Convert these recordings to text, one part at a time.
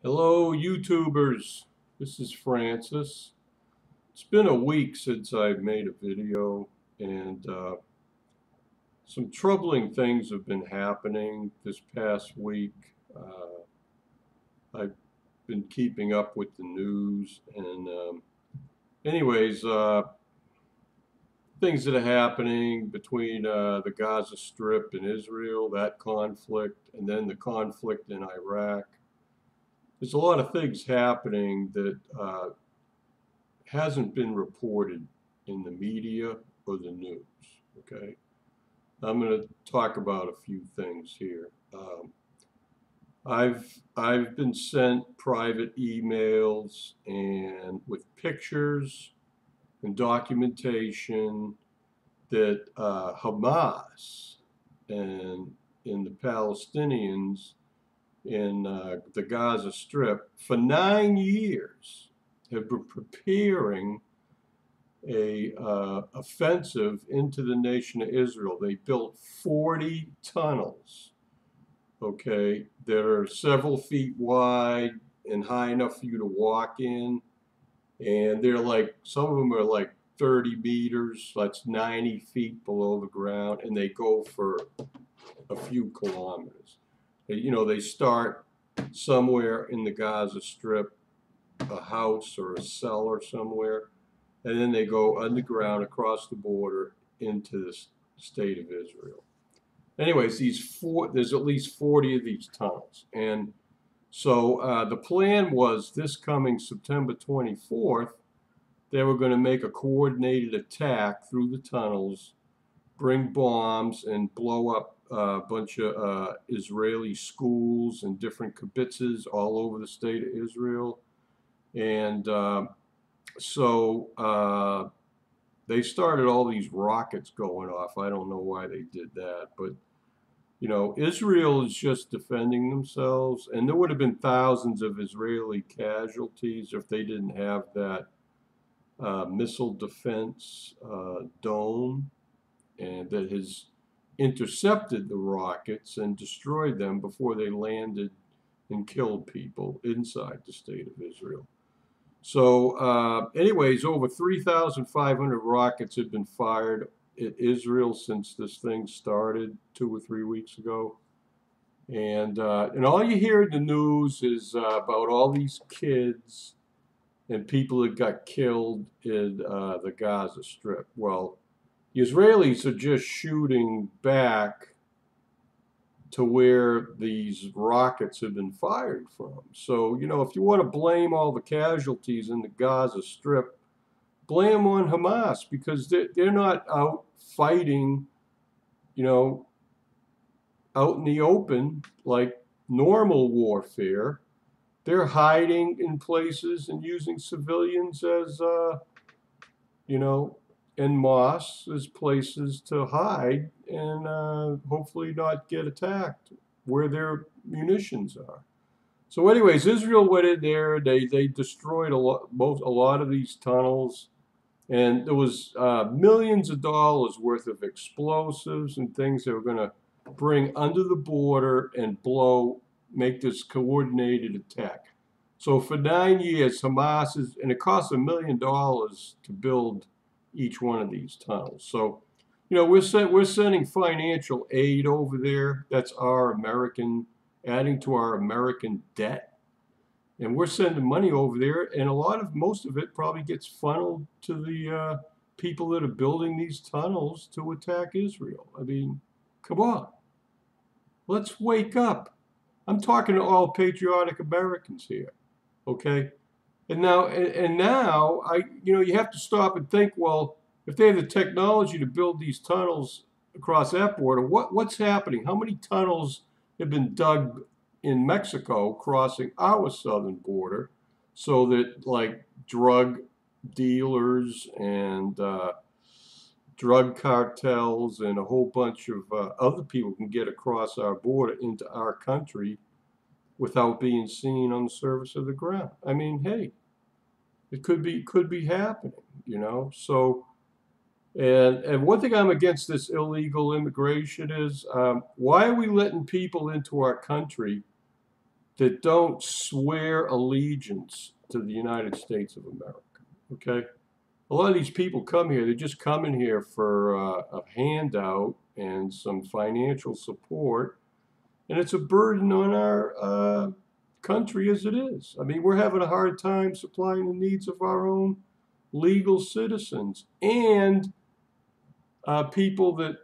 Hello, YouTubers. This is Francis. It's been a week since I've made a video, and some troubling things have been happening this past week. I've been keeping up with the news, and anyways, things that are happening between the Gaza Strip and Israel, that conflict, and then the conflict in Iraq. There's a lot of things happening that hasn't been reported in the media or the news. Okay, I'm going to talk about a few things here. I've been sent private emails and with pictures and documentation that Hamas and the Palestinians in the Gaza Strip for 9 years have been preparing a offensive into the nation of Israel. They built 40 tunnels, okay, that are several feet wide and high enough for you to walk in. And they're like, some of them are like 30 meters, that's 90 feet below the ground, and they go for a few kilometers. They start somewhere in the Gaza Strip, a house or a cellar somewhere, and then they go underground across the border into the state of Israel. Anyways, there's at least 40 of these tunnels. And so the plan was this coming September 24th, they were going to make a coordinated attack through the tunnels, bring bombs, and blow up a bunch of Israeli schools and different kibbutzes all over the state of Israel. And so they started all these rockets going off. I don't know why they did that, but Israel is just defending themselves, and there would have been thousands of Israeli casualties if they didn't have that missile defense dome, and that has intercepted the rockets and destroyed them before they landed and killed people inside the state of Israel. So anyways, over 3,500 rockets have been fired at Israel since this thing started 2 or 3 weeks ago. And all you hear in the news is about all these kids and people that got killed in the Gaza Strip. Well, the Israelis are just shooting back to where these rockets have been fired from. So, if you want to blame all the casualties in the Gaza Strip, blame on Hamas, because they're not out fighting, out in the open like normal warfare. They're hiding in places and using civilians as, and mosques as places to hide and hopefully not get attacked where their munitions are. So anyways, Israel went in there. They destroyed a lot of these tunnels, and there was millions of dollars worth of explosives and things they were going to bring under the border and make this coordinated attack. So for 9 years, Hamas and it costs $1 million to build each one of these tunnels. So, we're sending financial aid over there. That's adding to our American debt. And we're sending money over there, and most of it probably gets funneled to the people that are building these tunnels to attack Israel. I mean, come on. Let's wake up. I'm talking to all patriotic Americans here, okay? And now, you have to stop and think, well, if they have the technology to build these tunnels across that border, what's happening? How many tunnels have been dug in Mexico crossing our southern border so that, like, drug dealers and drug cartels and a whole bunch of other people can get across our border into our country without being seen on the surface of the ground? I mean, hey, it could be happening, So, and one thing I'm against this illegal immigration is, why are we letting people into our country that don't swear allegiance to the United States of America. Okay? A lot of these people come here, they're just coming here for a handout and some financial support, and it's a burden on our country as it is. I mean, we're having a hard time supplying the needs of our own legal citizens and people that,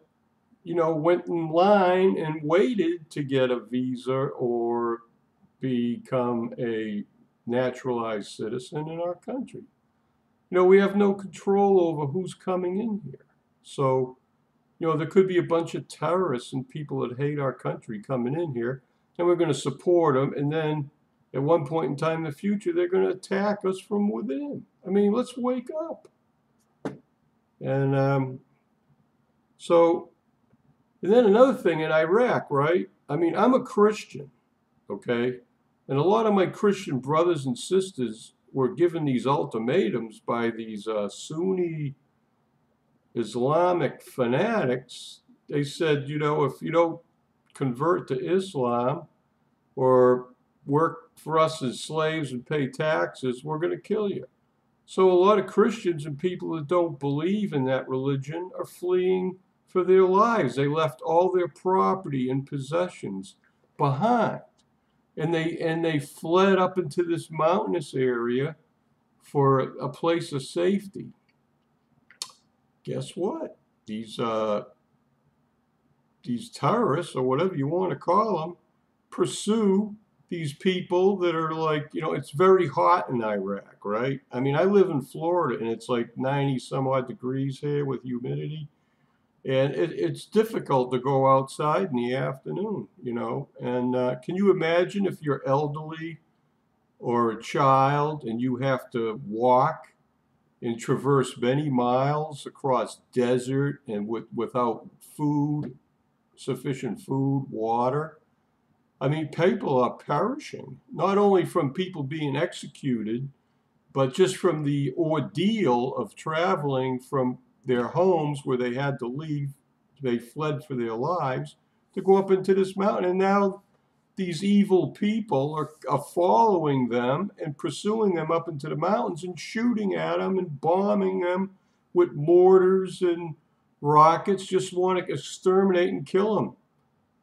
you know, went in line and waited to get a visa or become a naturalized citizen in our country. You know, we have no control over who's coming in here. So, you know, there could be a bunch of terrorists and people that hate our country coming in here, and we're going to support them, and then at one point in time in the future, they're going to attack us from within. I mean, let's wake up. And and then another thing in Iraq, right? I mean, I'm a Christian, okay? And a lot of my Christian brothers and sisters were given these ultimatums by these Sunni Islamic fanatics. They said, you know, if you don't convert to Islam or work for us as slaves and pay taxes, we're going to kill you. So a lot of Christians and people that don't believe in that religion are fleeing for their lives. They left all their property and possessions behind. And they fled up into this mountainous area for a place of safety. Guess what? These terrorists, or whatever you want to call them, pursue these people that are like, you know, it's very hot in Iraq, right? I mean, I live in Florida, and it's like 90 some odd degrees here with humidity. And it's difficult to go outside in the afternoon, you know. And can you imagine if you're elderly or a child and you have to walk and traverse many miles across desert and without food, sufficient food, water? I mean, people are perishing, not only from people being executed, but just from the ordeal of traveling from their homes where they had to leave. They fled for their lives to go up into this mountain. And now these evil people are following them and pursuing them up into the mountains and shooting at them and bombing them with mortars and rockets, just want to exterminate and kill them.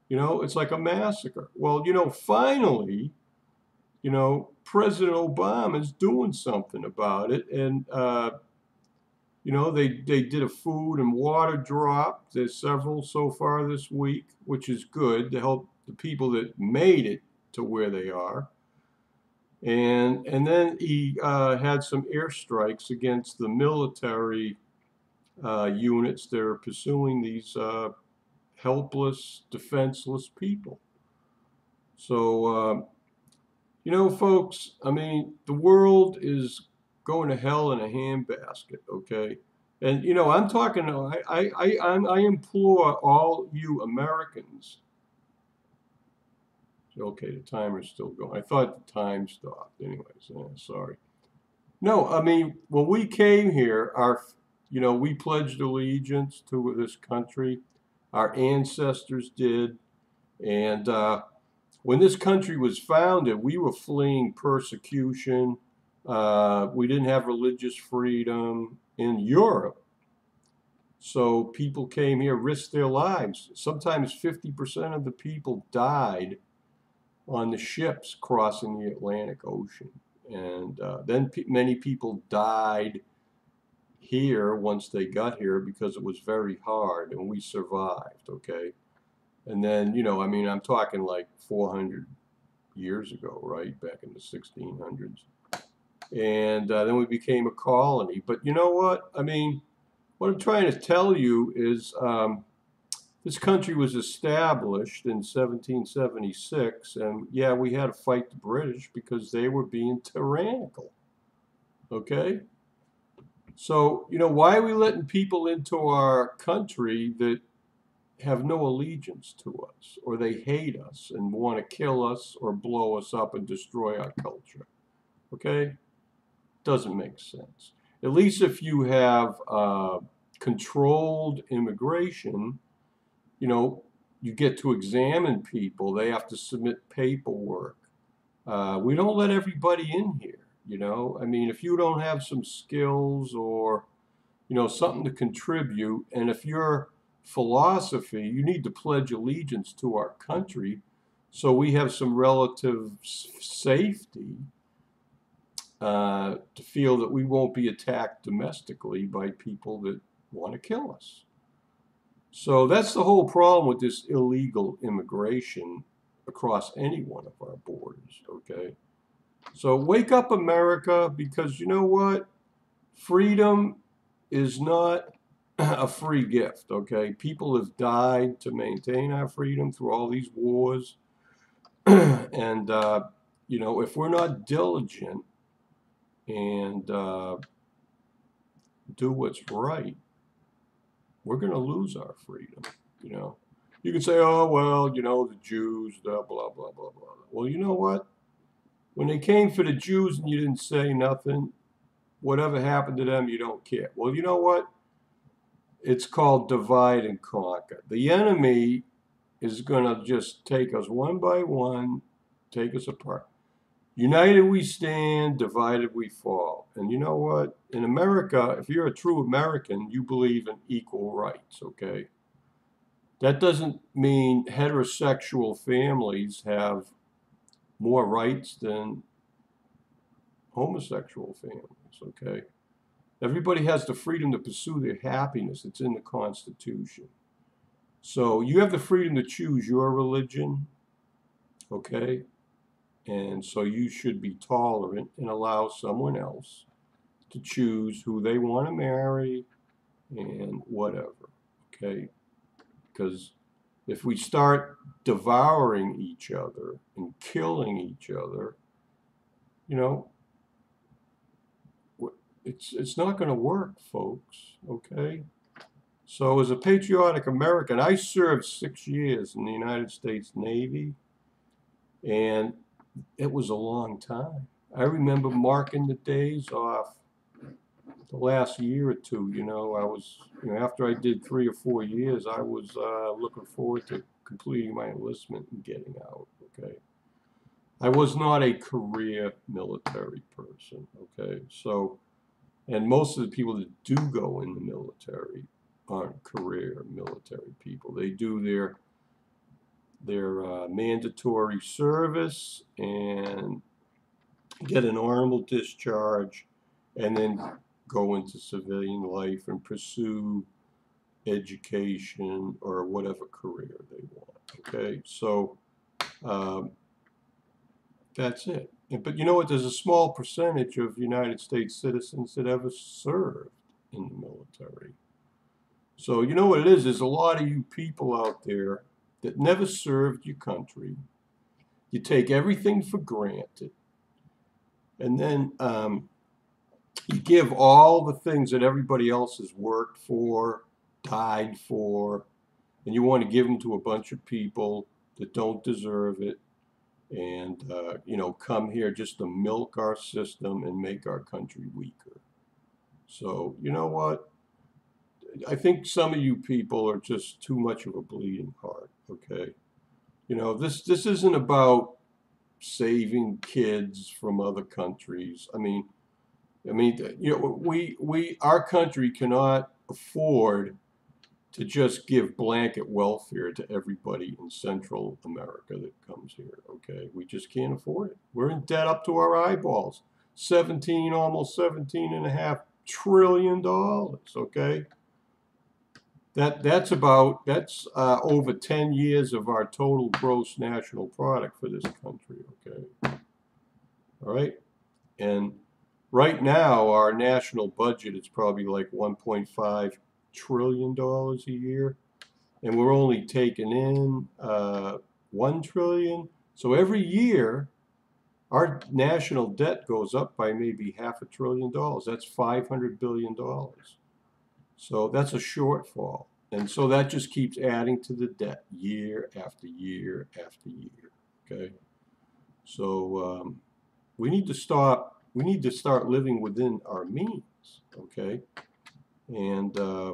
You know, it's like a massacre. Well, you know, finally, you know, President Obama is doing something about it. And, you know, they did a food and water drop. There's several so far this week, which is good to help the people that made it to where they are. And then he had some airstrikes against the military units that are pursuing these helpless, defenseless people. So, you know, folks, I mean, the world is going to hell in a handbasket, okay? And, you know, I'm talking, I implore all you Americans. Okay, the timer's still going. I thought the time stopped. Anyways, sorry. No, I mean, when we came here, you know, we pledged allegiance to this country. Our ancestors did. And when this country was founded, we were fleeing persecution. We didn't have religious freedom in Europe. So people came here, risked their lives. Sometimes 50% of the people died on the ships crossing the Atlantic Ocean. And then many people died here once they got here because it was very hard, and we survived, okay? And then, you know, I mean, I'm talking like 400 years ago, right? Back in the 1600s. And then we became a colony. But you know what? I mean, what I'm trying to tell you is this country was established in 1776. And yeah, we had to fight the British because they were being tyrannical. Okay? So, you know, why are we letting people into our country that have no allegiance to us, or they hate us and want to kill us or blow us up and destroy our culture? Okay? Doesn't make sense. At least if you have controlled immigration, you know, you get to examine people. They have to submit paperwork. We don't let everybody in here, you know. I mean, if you don't have some skills or, you know, something to contribute, and if your philosophy, you need to pledge allegiance to our country so we have some relative safety, to feel that we won't be attacked domestically by people that want to kill us. So that's the whole problem with this illegal immigration across any one of our borders, okay? So wake up, America, because you know what? Freedom is not a free gift, okay? People have died to maintain our freedom through all these wars. And, you know, if we're not diligent and do what's right, we're going to lose our freedom, you know? You can say, oh, well, you know, the Jews, blah, blah, blah, blah, blah. Well, you know what? When they came for the Jews and you didn't say nothing, whatever happened to them, you don't care. Well, you know what? It's called divide and conquer. The enemy is going to just take us one by one, take us apart. United we stand, divided we fall. And you know what? In America, if you're a true American, you believe in equal rights, okay? That doesn't mean heterosexual families have more rights than homosexual families, okay? Everybody has the freedom to pursue their happiness. It's in the Constitution. So you have the freedom to choose your religion, okay? And so you should be tolerant and allow someone else to choose who they want to marry and whatever, okay? Because if we start devouring each other and killing each other, you know, it's not going to work, folks, okay? So as a patriotic American, I served 6 years in the United States Navy, and it was a long time. I remember marking the days off the last year or two. You know, I was, you know, after I did 3 or 4 years, I was looking forward to completing my enlistment and getting out, okay? I was not a career military person, okay? So, and most of the people that do go in the military aren't career military people. They do their mandatory service and get an honorable discharge, and then go into civilian life and pursue education or whatever career they want. Okay, so that's it. But you know what? There's a small percentage of United States citizens that ever served in the military. So you know what it is? There's a lot of you people out there that never served your country. You take everything for granted. And then you give all the things that everybody else has worked for, died for, and you want to give them to a bunch of people that don't deserve it, and you know, come here just to milk our system and make our country weaker. So you know what? I think some of you people are just too much of a bleeding heart. Okay, you know, this isn't about saving kids from other countries. I mean, you know, our country cannot afford to just give blanket welfare to everybody in Central America that comes here, okay? We just can't afford it. We're in debt up to our eyeballs. Almost 17 and a half trillion dollars, okay? That's over 10 years of our total gross national product for this country, okay? All right? And right now, our national budget is probably like $1.5 trillion a year, and we're only taking in 1 trillion. So every year, our national debt goes up by maybe $500 billion. That's $500 billion. So that's a shortfall. And so that just keeps adding to the debt year after year after year. Okay? So we need to start living within our means, okay? And I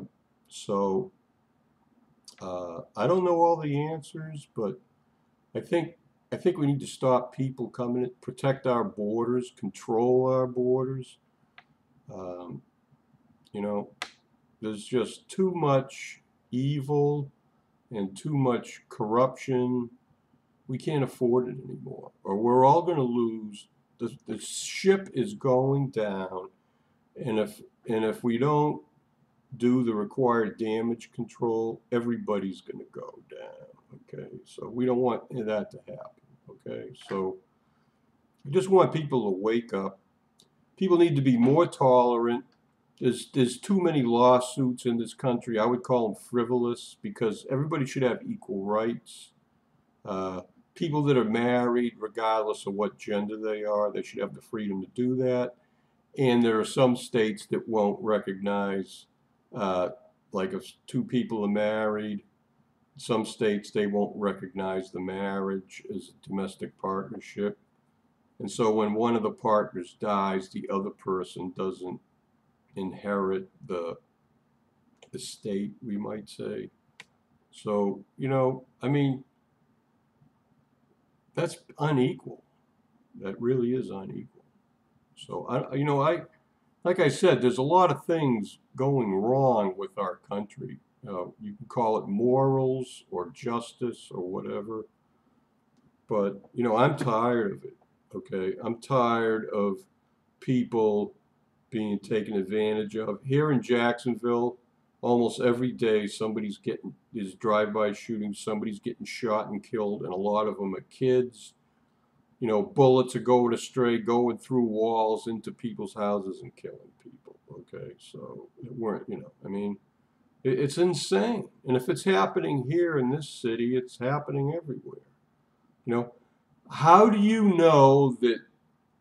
don't know all the answers, but I think I think we need to stop people coming in, protect our borders, control our borders. Um, you know, there's just too much evil and too much corruption. We can't afford it anymore, or we're all going to lose. The ship is going down, and if we don't do the required damage control, everybody's going to go down. Okay, so we don't want that to happen. Okay, so I just want people to wake up. People need to be more tolerant. There's too many lawsuits in this country. I would call them frivolous because everybody should have equal rights. Uh, People that are married, regardless of what gender they are, they should have the freedom to do that. And there are some states that won't recognize, uh, like if two people are married, some states they won't recognize the marriage as a domestic partnership. And so when one of the partners dies, the other person doesn't inherit the estate, we might say. So, I mean, that's unequal. That really is unequal. So, like I said, there's a lot of things going wrong with our country. You can call it morals or justice or whatever, but I'm tired of it. Okay, I'm tired of people being taken advantage of. Here in Jacksonville, almost every day somebody's getting is drive-by shooting, somebody's getting shot and killed, and a lot of them are kids. Bullets are going astray, going through walls into people's houses and killing people. Okay, so it weren't, I mean, it's insane. And if it's happening here in this city, it's happening everywhere. You know, how do you know that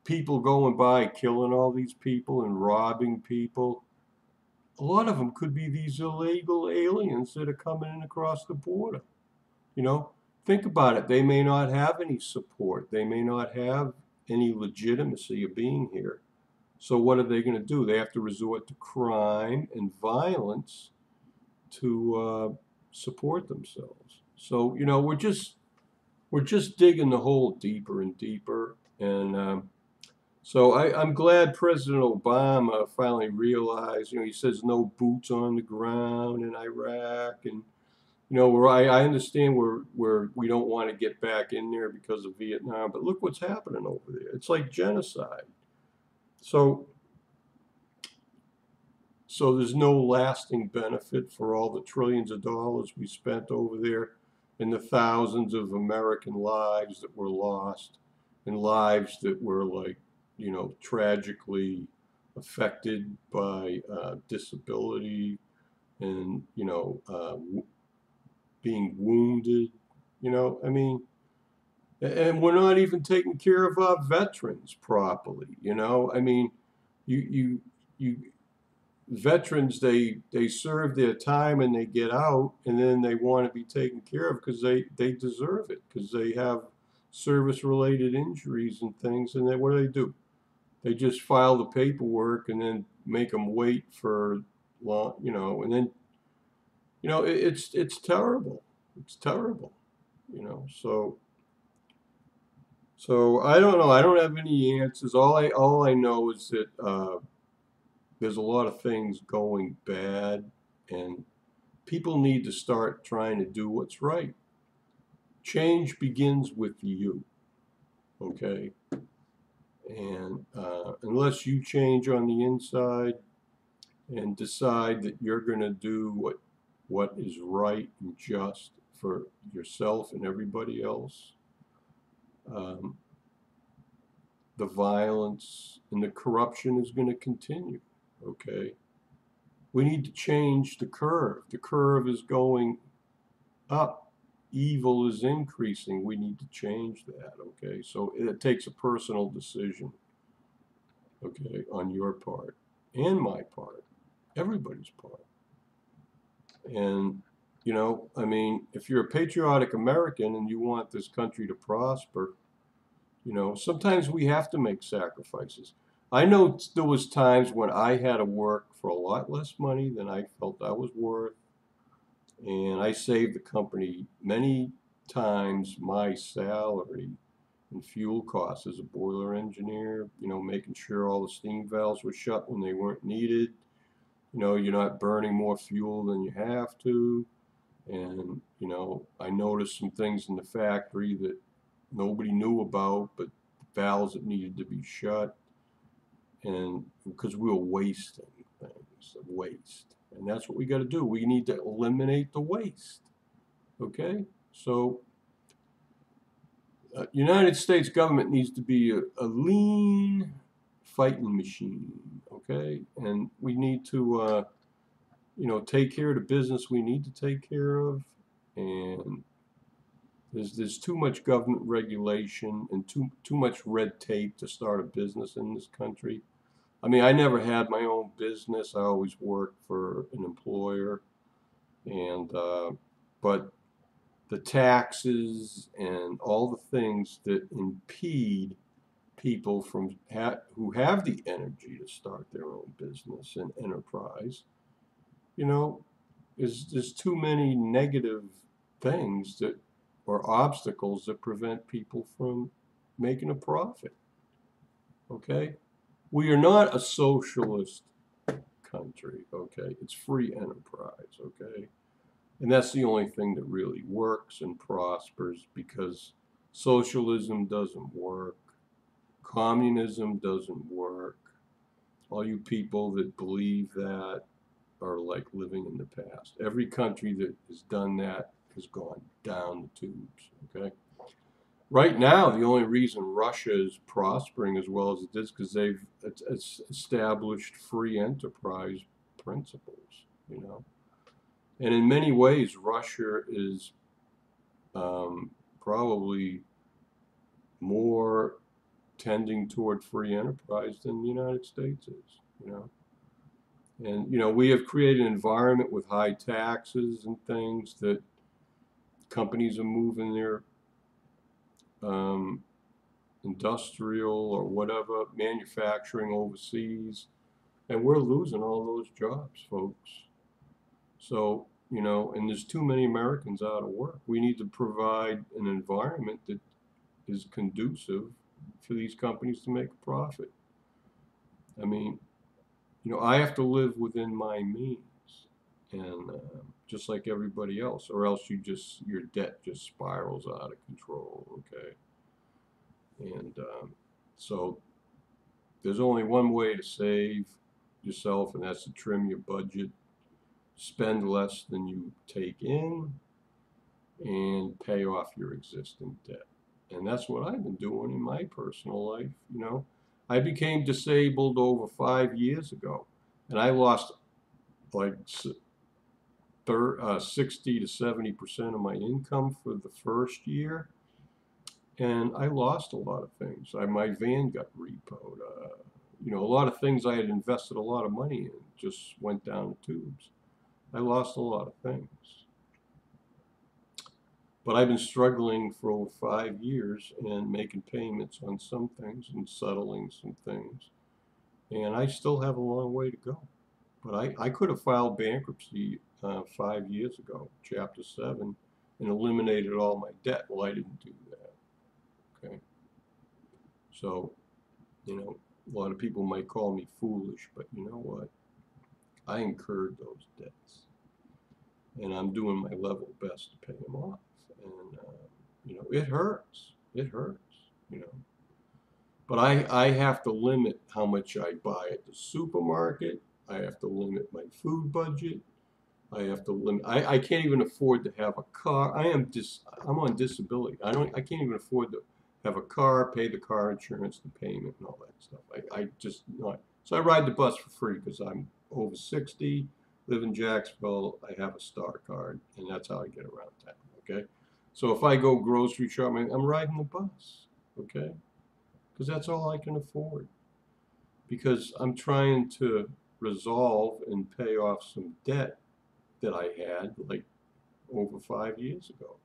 people going by killing all these people and robbing people? A lot of them could be these illegal aliens that are coming in across the border. You know, think about it. They may not have any support. They may not have any legitimacy of being here. So what are they going to do? They have to resort to crime and violence to support themselves. So we're just digging the hole deeper and deeper. And so I'm glad President Obama finally realized. He says no boots on the ground in Iraq, and I understand where we don't want to get back in there because of Vietnam, but look what's happening over there. It's like genocide. So there's no lasting benefit for all the trillions of dollars we spent over there and the thousands of American lives that were lost and lives that were tragically affected by disability and, being wounded, I mean, and we're not even taking care of our veterans properly, I mean, you veterans, they serve their time and they get out, and then they want to be taken care of because they deserve it, because they have service-related injuries and things, and then what do? They just file the paperwork and then make them wait for long, and then it's terrible. It's terrible, So I don't know. I don't have any answers. All I know is that there's a lot of things going bad, and people need to start trying to do what's right. Change begins with you, okay? And unless you change on the inside and decide that you're going to do what is right and just for yourself and everybody else, um, the violence and the corruption is going to continue, okay? We need to change the curve. The curve is going up. Evil is increasing. We need to change that, okay? So it takes a personal decision, okay, on your part and my part, everybody's part. And, I mean, if you're a patriotic American and you want this country to prosper, sometimes we have to make sacrifices. I know there was times when I had to work for a lot less money than I felt I was worth, and I saved the company many times my salary and fuel costs as a boiler engineer, making sure all the steam valves were shut when they weren't needed. You're not burning more fuel than you have to. And, I noticed some things in the factory that nobody knew about, but valves that needed to be shut. And because we were wasting things, waste. And that's what we got to do. We need to eliminate the waste. Okay? So, United States government needs to be a lean fighting machine. Okay? And we need to, take care of the business we need to take care of. And there's too much government regulation and too much red tape to start a business in this country. I mean, I never had my own business. I always worked for an employer, and but the taxes and all the things that impede people from who have the energy to start their own business and enterprise, you know, is there's too many negative things that or obstacles that prevent people from making a profit. Okay, we are not a socialist country. Okay, it's free enterprise. Okay, and that's the only thing that really works and prospers, because socialism doesn't work, communism doesn't work. All you people that believe that are like living in the past. Every country that has done that has gone down the tubes. Okay. Right now, the only reason Russia is prospering as well as it is because it's established free enterprise principles. And in many ways, Russia is probably more tending toward free enterprise than the United States is. And we have created an environment with high taxes and things that companies are moving their industrial or whatever manufacturing overseas, and we're losing all those jobs, folks. So, and there's too many Americans out of work. We need to provide an environment that is conducive for these companies to make a profit. I mean, I have to live within my means, and just like everybody else, or else your debt just spirals out of control. Okay, and so there's only one way to save yourself, and that's to trim your budget, spend less than you take in, and pay off your existing debt. And that's what I've been doing in my personal life. I became disabled over 5 years ago, and I lost like 60 to 70% of my income for the first year, and I lost a lot of things. My van got repoed. A lot of things I had invested a lot of money in just went down the tubes. I lost a lot of things. But I've been struggling for over 5 years and making payments on some things and settling some things. And I still have a long way to go. But I could have filed bankruptcy 5 years ago, Chapter 7, and eliminated all my debt. Well, I didn't do that. Okay. So, a lot of people might call me foolish, but you know what? I incurred those debts, and I'm doing my level best to pay them off. And it hurts. It hurts. But I have to limit how much I buy at the supermarket. I have to limit my food budget. I have to limit. I can't even afford to have a car. I'm on disability. I can't even afford to have a car, pay the car insurance, the payment, and all that stuff. I just not. So I ride the bus for free because I'm over 60, live in Jacksonville. I have a Star card, and that's how I get around town. Okay. So if I go grocery shopping, I'm riding the bus. Okay. Because that's all I can afford. Because I'm trying to resolve and pay off some debt that I had like over 5 years ago.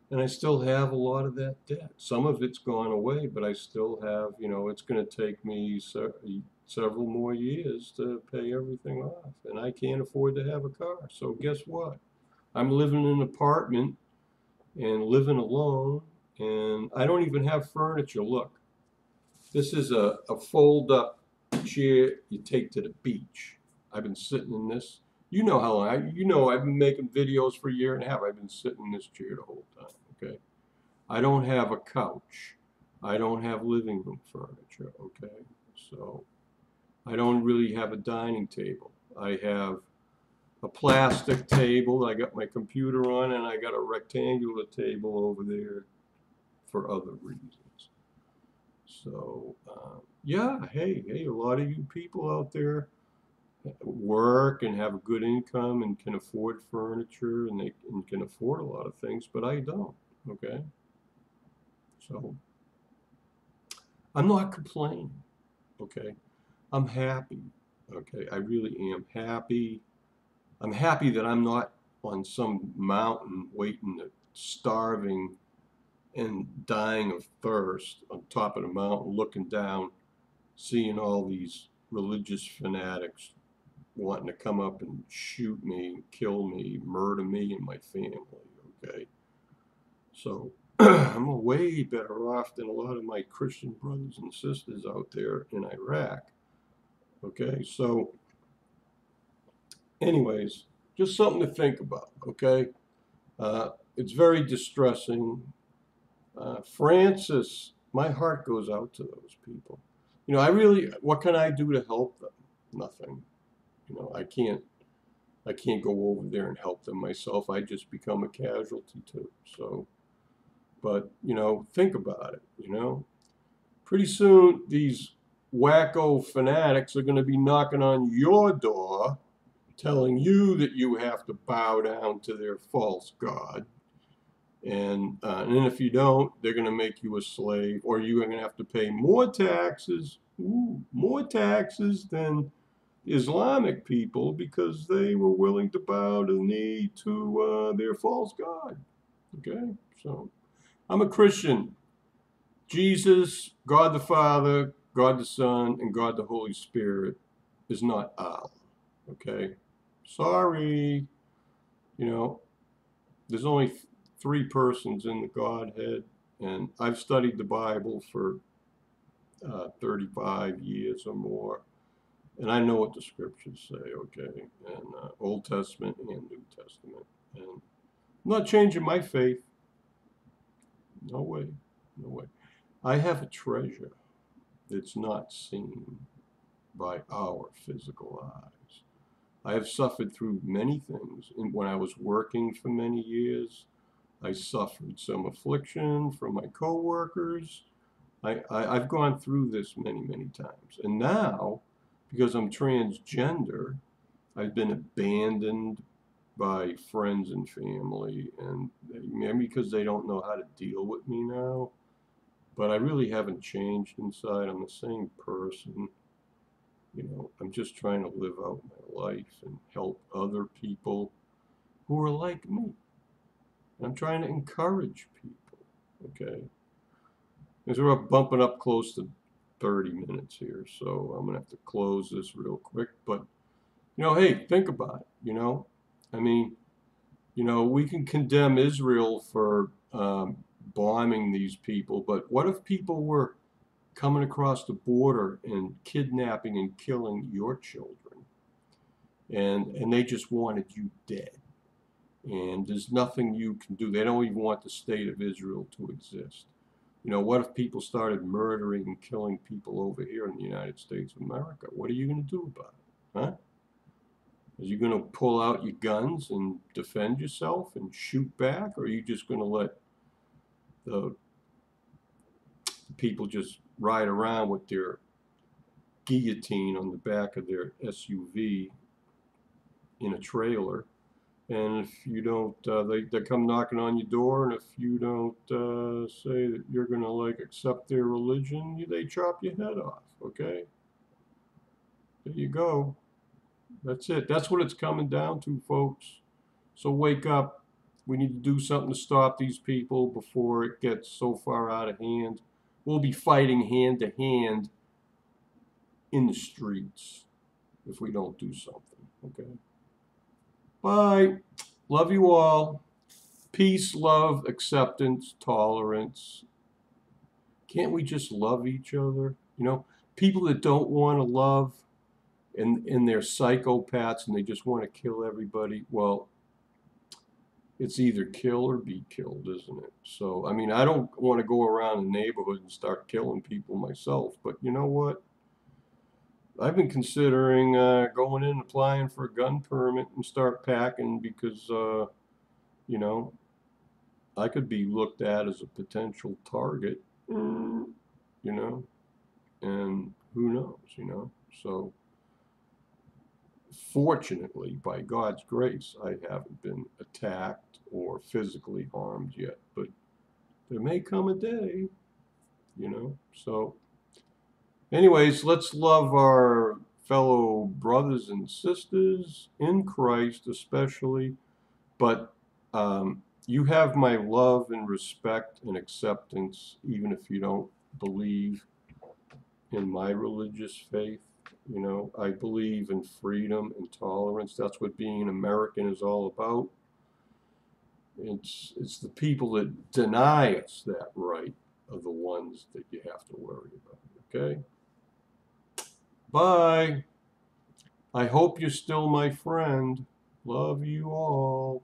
And I still have a lot of that debt. Some of it's gone away, but I still have, it's going to take me several more years to pay everything off. And I can't afford to have a car. So guess what? I'm living in an apartment and living alone, and I don't even have furniture. Look, this is a fold-up chair you take to the beach. I've been sitting in this. You know how long, you know I've been making videos for a year and a half. I've been sitting in this chair the whole time, okay? I don't have a couch. I don't have living room furniture, okay? So I don't really have a dining table. I have a plastic table I got my computer on, and I got a rectangular table over there for other reasons. So, yeah, hey, a lot of you people out there work and have a good income and can afford furniture and they can afford a lot of things, but I don't, okay? So, I'm not complaining, okay? I'm happy, okay? I really am happy. I'm happy that I'm not on some mountain waiting, starving and dying of thirst on top of the mountain, looking down, seeing all these religious fanatics wanting to come up and shoot me, kill me, murder me and my family, okay? So I'm way better off than a lot of my Christian brothers and sisters out there in Iraq, okay? So anyways, just something to think about, okay? It's very distressing. Fran-Sez, my heart goes out to those people. You know, what can I do to help them? Nothing. You know, I can't go over there and help them myself. I just become a casualty too. So, but, you know, think about it, you know. Pretty soon, these wacko fanatics are going to be knocking on your door, telling you that you have to bow down to their false god. And if you don't, they're going to make you a slave, or you're going to have to pay more taxes, more taxes than Islamic people because they were willing to bow the knee to their false god. Okay, so I'm a Christian. Jesus, God the Father, God the Son, and God the Holy Spirit is not Allah. Okay, sorry. You know, there's only three persons in the Godhead, and I've studied the Bible for 35 years or more, and I know what the scriptures say, okay, and Old Testament and New Testament, and I'm not changing my faith. No way, no way. I have a treasure that's not seen by our physical eyes. I have suffered through many things, and when I was working for many years, I suffered some affliction from my coworkers. I've gone through this many, many times. And now, because I'm transgender, I've been abandoned by friends and family, and maybe because they don't know how to deal with me now. But I really haven't changed inside. I'm the same person. You know, I'm just trying to live out my life and help other people who are like me. I'm trying to encourage people, okay? Because we're bumping up close to 30 minutes here, so I'm going to have to close this real quick. But, you know, hey, think about it, you know? I mean, you know, we can condemn Israel for bombing these people, but what if people were coming across the border and kidnapping and killing your children? And they just wanted you dead. And there's nothing you can do. They don't even want the state of Israel to exist. You know, what if people started murdering and killing people over here in the United States of America? What are you going to do about it? Huh? Are you going to pull out your guns and defend yourself and shoot back? Or are you just going to let the people just ride around with their guillotine on the back of their SUV in a trailer? And if you don't, they come knocking on your door, and if you don't say that you're going to like accept their religion, they chop your head off, okay? There you go. That's it. That's what it's coming down to, folks. So wake up. We need to do something to stop these people before it gets so far out of hand. We'll be fighting hand to hand in the streets if we don't do something, okay? Bye. Love you all. Peace, love, acceptance, tolerance. Can't we just love each other? You know, people that don't want to love and they're psychopaths and they just want to kill everybody. Well, it's either kill or be killed, isn't it? So, I mean, I don't want to go around the neighborhood and start killing people myself, but you know what? I've been considering going in, applying for a gun permit, and start packing because, you know, I could be looked at as a potential target, you know, and who knows, you know. So, fortunately, by God's grace, I haven't been attacked or physically harmed yet, but there may come a day, you know. So, anyways, let's love our fellow brothers and sisters in Christ, especially. But you have my love and respect and acceptance, even if you don't believe in my religious faith. You know, I believe in freedom and tolerance. That's what being an American is all about. It's the people that deny us that right are the ones that you have to worry about. Okay? Bye. I hope you're still my friend. Love you all.